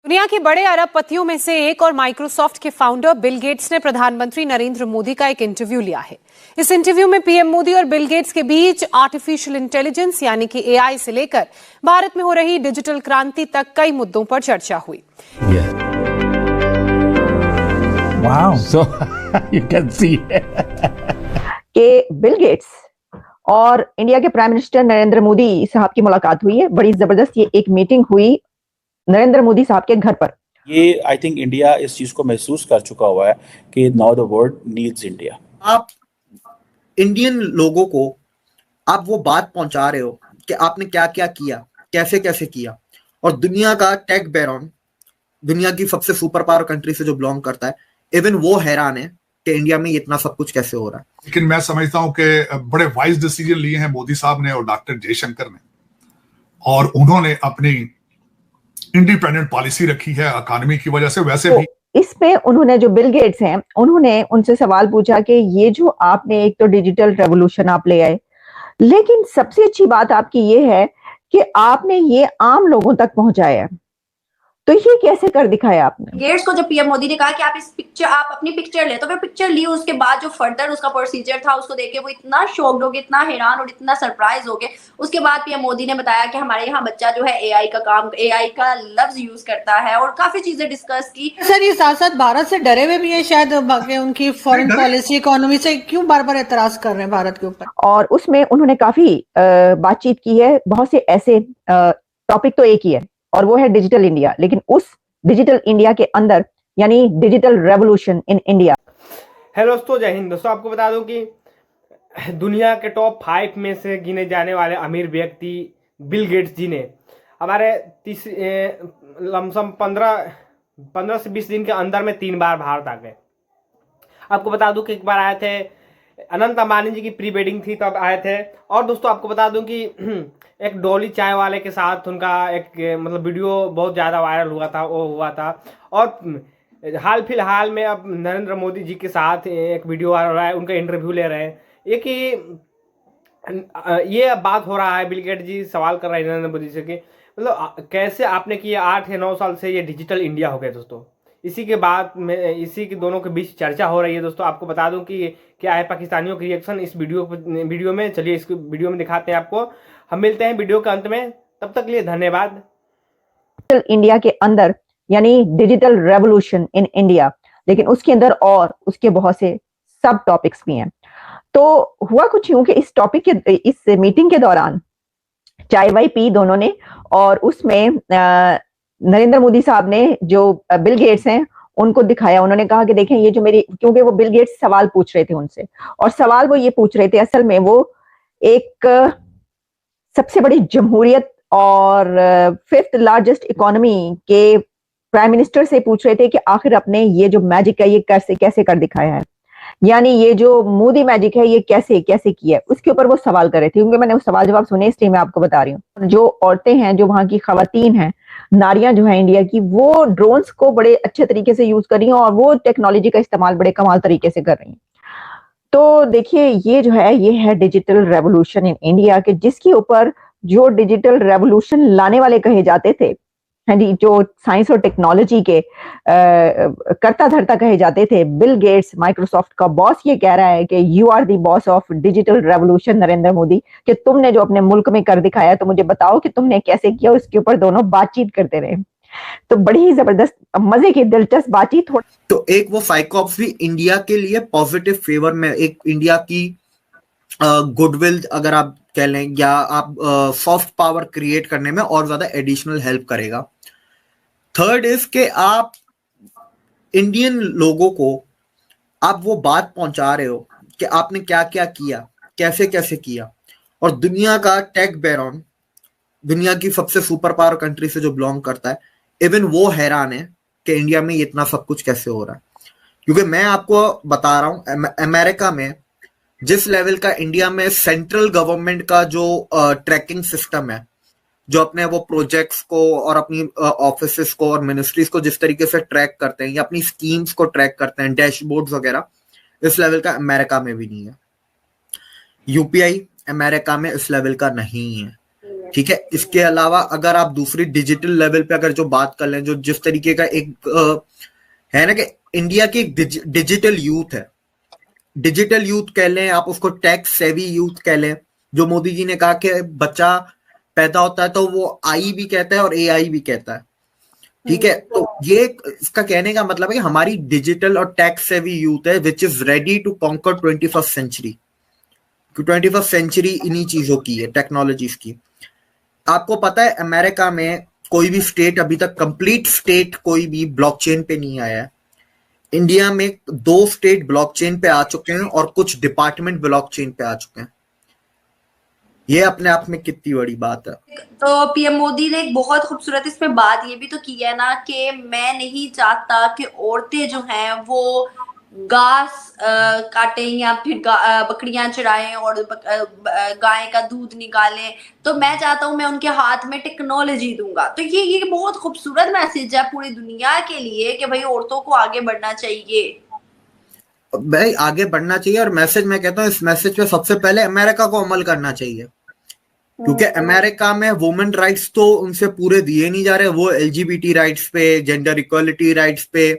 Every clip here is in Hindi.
दुनिया के बड़े अरबपतियों में से एक और माइक्रोसॉफ्ट के फाउंडर बिल गेट्स ने प्रधानमंत्री नरेंद्र मोदी का एक इंटरव्यू लिया है। इस इंटरव्यू में पीएम मोदी और बिल गेट्स के बीच आर्टिफिशियल इंटेलिजेंस यानी कि एआई से लेकर भारत में हो रही डिजिटल क्रांति तक कई मुद्दों पर चर्चा हुई। Wow. So you can see कि बिल गेट्स और इंडिया के प्राइम मिनिस्टर नरेंद्र मोदी साहब की मुलाकात हुई है। बड़ी जबरदस्त ये एक मीटिंग हुई नरेंद्र मोदी साहब के घर पर। ये आई थिंक इंडिया इस चीज को महसूस कर चुका हुआ है कि now the world needs India. आप इंडियन लोगों को आप वो बात पहुंचा रहे हो कि आपने क्या क्या किया, कैसे कैसे किया, और दुनिया का टेक बैरॉन, दुनिया की सबसे सुपर पावर कंट्री से जो बिलोंग करता है, इवन वो हैरान है कि इंडिया में इतना सब कुछ कैसे हो रहा है। लेकिन मैं समझता हूं कि बड़े वाइज डिसीजन लिए हैं मोदी साहब ने और डॉक्टर जयशंकर ने, और उन्होंने अपनी इंडिपेंडेंट पॉलिसी रखी है इकोनॉमी की वजह से। वैसे तो भी इसमें उन्होंने जो बिल गेट्स हैं उन्होंने उनसे सवाल पूछा कि ये जो आपने एक तो डिजिटल रेवोल्यूशन आप ले आए, लेकिन सबसे अच्छी बात आपकी ये है कि आपने ये आम लोगों तक पहुंचाया है, तो ये कैसे कर दिखाया आपने? गेट्स को जब पीएम मोदी ने कहा कि आप अपनी पिक्चर ले, तो फिर पिक्चर ली। उसके बाद जो फर्दर उसका प्रोसीजर था उसको देख के वो इतना शॉक्ड हो गए, इतना हैरान और इतना सरप्राइज हो गए। उसके बाद पीएम मोदी ने बताया कि हमारे यहाँ बच्चा जो है एआई का लफ्ज यूज करता है, और काफी चीजें डिस्कस की। सर ये साथ साथ भारत से डरे हुए भी है शायद, उनकी फॉरेन पॉलिसी इकोनॉमी से क्यों बार बार एतराज कर रहे हैं भारत के ऊपर? और उसमें उन्होंने काफी बातचीत की है। बहुत से ऐसे टॉपिक तो एक ही है और वो है डिजिटल इंडिया, लेकिन उस डिजिटल इंडिया के अंदर यानी digital revolution in India. Hello दोस्तों, जय हिंद। दोस्तों आपको बता दूं कि दुनिया के टॉप 5 में से गिने जाने वाले अमीर व्यक्ति बिल गेट्स जी ने हमारे लमसम 15 से 20 दिन के अंदर में 3 बार भारत आ गए। आपको बता दूं कि एक बार आए थे, अनंत अंबानी जी की प्री वेडिंग थी तब आए थे। और दोस्तों आपको बता दूं कि एक डॉली चाय वाले के साथ उनका एक मतलब वीडियो बहुत ज़्यादा वायरल हुआ था, वो हुआ था। और हाल फिलहाल में अब नरेंद्र मोदी जी के साथ एक वीडियो वायरल हो रहा है, उनका इंटरव्यू ले रहे हैं। एक ये बात हो रहा है, बिल गेट्स जी सवाल कर रहे हैं नरेंद्र मोदी से कि मतलब कैसे आपने किया 8 या 9 साल से ये डिजिटल इंडिया हो गया। दोस्तों इसी के बाद में इसी के दोनों के बीच चर्चा हो रही है। दोस्तों आपको बता दूं कि क्या है पाकिस्तानियों की रिएक्शन इस वीडियो में। चलिए इस वीडियो में दिखाते हैं आपको। हम मिलते हैं वीडियो के अंत में, तब तक के लिए धन्यवाद। डिजिटल इंडिया के अंदर यानी डिजिटल रेवोल्यूशन इन इंडिया, लेकिन उसके अंदर और उसके बहुत से सब टॉपिक्स भी हैं। तो हुआ कुछ यूं कि इस टॉपिक के इस मीटिंग के दौरान चाय वाई पी दोनों ने, और उसमें नरेंद्र मोदी साहब ने जो बिल गेट्स हैं उनको दिखाया। उन्होंने कहा कि देखें ये जो मेरी, क्योंकि वो बिल गेट्स सवाल पूछ रहे थे उनसे, और सवाल वो ये पूछ रहे थे, असल में वो एक सबसे बड़ी जमहूरियत और 5th लार्जेस्ट इकोनॉमी के प्राइम मिनिस्टर से पूछ रहे थे कि आखिर अपने ये जो मैजिक है ये कैसे कर दिखाया है, यानी ये जो मोदी मैजिक है ये कैसे किया है, उसके ऊपर वो सवाल कर रहे थे। क्योंकि मैंने वो सवाल जवाब सुने, इसलिए मैं आपको बता रही हूँ। जो औरतें हैं, जो वहां की खवातीन हैं, नारियां जो है इंडिया की, वो ड्रोन्स को बड़े अच्छे तरीके से यूज कर रही हैं और वो टेक्नोलॉजी का इस्तेमाल बड़े कमाल तरीके से कर रही हैं। तो देखिए ये जो है ये है डिजिटल रेवोल्यूशन इन इंडिया के, जिसके ऊपर जो डिजिटल रेवोल्यूशन लाने वाले कहे जाते थे, हाँ जी, जो साइंस और टेक्नोलॉजी के करता धरता कहे जाते थे, बिल गेट्स माइक्रोसॉफ्ट का बॉस ये कह रहा है कि you are the boss of digital revolution Narendra Modi, कि तुमने जो अपने मुल्क में कर दिखाया तो मुझे बताओ कि तुमने कैसे किया। उसके ऊपर दोनों बातचीत करते रहे। तो बड़ी ही जबरदस्त मजे की दिलचस्प बातचीत हो। तो एक वो फाइकॉप्स भी इंडिया के लिए पॉजिटिव फेवर में, एक इंडिया की गुडविल अगर आप कह लें, या आप सॉफ्ट पावर क्रिएट करने में और ज्यादा एडिशनल हेल्प करेगा। थर्ड इज कि आप इंडियन लोगों को आप वो बात पहुंचा रहे हो कि आपने क्या क्या किया, कैसे कैसे किया, और दुनिया का टेक बैरॉन, दुनिया की सबसे सुपर पावर कंट्री से जो बिलोंग करता है, इवन वो हैरान है कि इंडिया में इतना सब कुछ कैसे हो रहा है। क्योंकि मैं आपको बता रहा हूं, अमेरिका में जिस लेवल का इंडिया में सेंट्रल गवर्नमेंट का जो ट्रैकिंग सिस्टम है, जो अपने वो प्रोजेक्ट्स को और अपनी ऑफिसेस को और मिनिस्ट्रीज को जिस तरीके से ट्रैक करते हैं या अपनी स्कीम्स को ट्रैक करते हैं, डैशबोर्ड्स वगैरह, इस लेवल का अमेरिका में भी नहीं है। यूपीआई अमेरिका में इस लेवल का नहीं है। ठीक है, इसके अलावा अगर आप दूसरी डिजिटल लेवल पे अगर जो बात कर लें, जो जिस तरीके का एक है ना कि इंडिया की डिजिटल यूथ है, डिजिटल यूथ कह लें आप उसको, टैक्स सेवी यूथ कह लें, जो मोदी जी ने कहा कि बच्चा पैदा होता है तो वो आई भी कहता है और एआई भी कहता है, ठीक है। तो ये इसका कहने का मतलब है कि हमारी डिजिटल और टैक्स सेवी यूथ है which is ready to conquer 21st century. 21st century इन्हीं चीजों की है, टेक्नोलॉजीज की। आपको पता है अमेरिका में कोई भी स्टेट अभी तक कंप्लीट स्टेट कोई भी ब्लॉकचेन पे नहीं आया है। इंडिया में 2 स्टेट ब्लॉकचेन पे आ चुके हैं और कुछ डिपार्टमेंट ब्लॉकचेन पे आ चुके हैं। ये अपने आप में कितनी बड़ी बात है। तो पीएम मोदी ने एक बहुत खूबसूरत इसमें बात ये भी तो की है ना कि मैं नहीं चाहता कि औरतें जो हैं वो घास काटें या फिर बकरियां चराएं और गाय का दूध निकालें, तो मैं चाहता हूं मैं उनके हाथ में टेक्नोलॉजी दूंगा। तो ये बहुत खूबसूरत मैसेज है पूरी दुनिया के लिए कि भाई औरतों को आगे बढ़ना चाहिए, भाई आगे बढ़ना चाहिए। और मैसेज मैं कहता हूँ इस मैसेज पे सबसे पहले अमेरिका को अमल करना चाहिए, क्योंकि अमेरिका में वुमेन राइट्स तो उनसे पूरे दिए नहीं जा रहे। वो एलजीबीटी राइट्स पे, जेंडर इक्वालिटी राइट्स पे,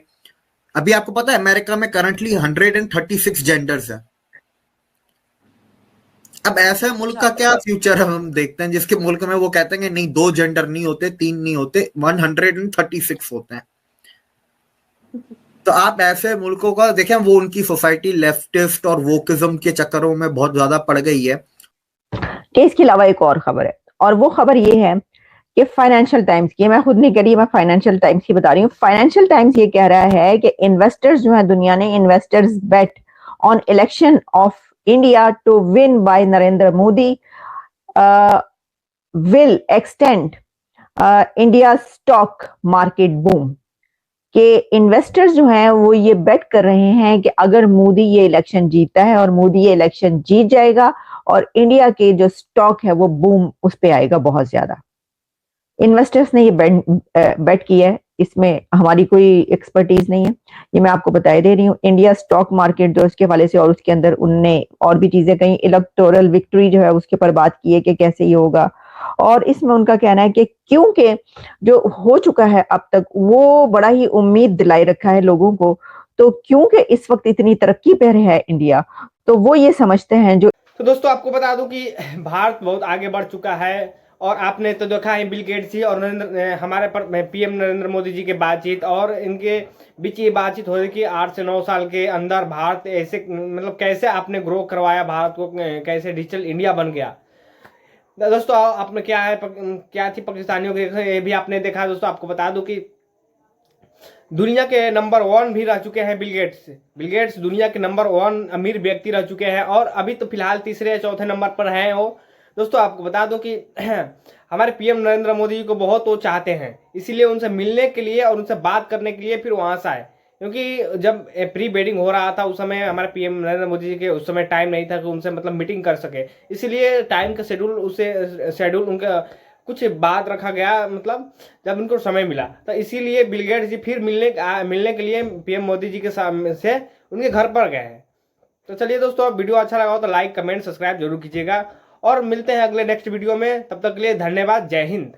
अभी आपको पता है अमेरिका में करंटली 136 जेंडर्स है। अब ऐसे मुल्क का क्या फ्यूचर हम देखते हैं जिसके मुल्क में वो कहते हैं कि नहीं 2 जेंडर नहीं होते, 3 नहीं होते, 136 होते हैं। तो आप ऐसे मुल्कों का देखें, वो उनकी सोसाइटी लेफ्टिस्ट और वोकिज्म के चक्करों में बहुत ज्यादा पड़ गई है। इसके अलावा एक और खबर है, और वो खबर ये है कि फाइनेंशियल टाइम्स की, मैं खुद नहीं कह रही, मैं फाइनेंशियल टाइम्स की बता रही हूँ। फाइनेंशियल टाइम्स ये कह रहा है कि इन्वेस्टर्स जो है दुनिया ने, investors bet on election of India to win by Narendra Modi will extend India stock market boom. के इन्वेस्टर्स जो हैं वो ये बेट कर रहे हैं कि अगर मोदी ये इलेक्शन जीतता है और मोदी ये इलेक्शन जीत जाएगा और इंडिया के जो स्टॉक है वो बूम उस पे आएगा बहुत ज्यादा। इन्वेस्टर्स ने ये बेट किया है, इसमें हमारी कोई एक्सपर्टीज नहीं है, ये मैं आपको बताई दे रही हूँ। इंडिया स्टॉक मार्केट जो उसके हवाले से, और उसके अंदर उनने और भी चीजें कहीं, इलेक्टोरल विक्ट्री जो है उसके ऊपर बात की है कि कैसे ये होगा। और इसमें उनका कहना है कि क्योंकि जो हो चुका है अब तक वो बड़ा ही उम्मीद दिलाई रखा है लोगों को, तो क्योंकि इस वक्त इतनी तरक्की पर है इंडिया, तो वो ये समझते हैं जो। तो दोस्तों आपको बता दूं कि भारत बहुत आगे बढ़ चुका है, और आपने तो देखा है बिल गेट्स जी और हमारे पीएम नरेंद्र मोदी जी के बातचीत, और इनके बीच ये बातचीत हो रही कि 8 से 9 साल के अंदर भारत ऐसे, मतलब कैसे आपने ग्रो करवाया भारत को, कैसे डिजिटल इंडिया बन गया। दोस्तों आपने क्या थी पाकिस्तानियों के, ये भी आपने देखा। दोस्तों आपको बता दूं कि दुनिया के नंबर 1 भी रह चुके हैं बिल गेट्स। बिल गेट्स दुनिया के नंबर 1 अमीर व्यक्ति रह चुके हैं, और अभी तो फिलहाल 3रे या 4थे नंबर पर हैं वो। दोस्तों आपको बता दूं कि हमारे पीएम नरेंद्र मोदी जी को बहुत वो चाहते हैं, इसीलिए उनसे मिलने के लिए और उनसे बात करने के लिए फिर वहां से आए, क्योंकि जब प्री वेडिंग हो रहा था उस समय हमारे पीएम नरेंद्र मोदी जी के उस समय टाइम नहीं था कि उनसे मतलब मीटिंग कर सके, इसीलिए टाइम का शेड्यूल उनका कुछ बात रखा गया, मतलब जब उनको समय मिला, तो इसीलिए बिल गेट्स जी फिर मिलने के लिए पीएम मोदी जी के सामने से उनके घर पर गए हैं। तो चलिए दोस्तों, वीडियो अच्छा लगा हो तो लाइक, कमेंट, सब्सक्राइब जरूर कीजिएगा, और मिलते हैं अगले नेक्स्ट वीडियो में। तब तक के लिए धन्यवाद। जय हिंद।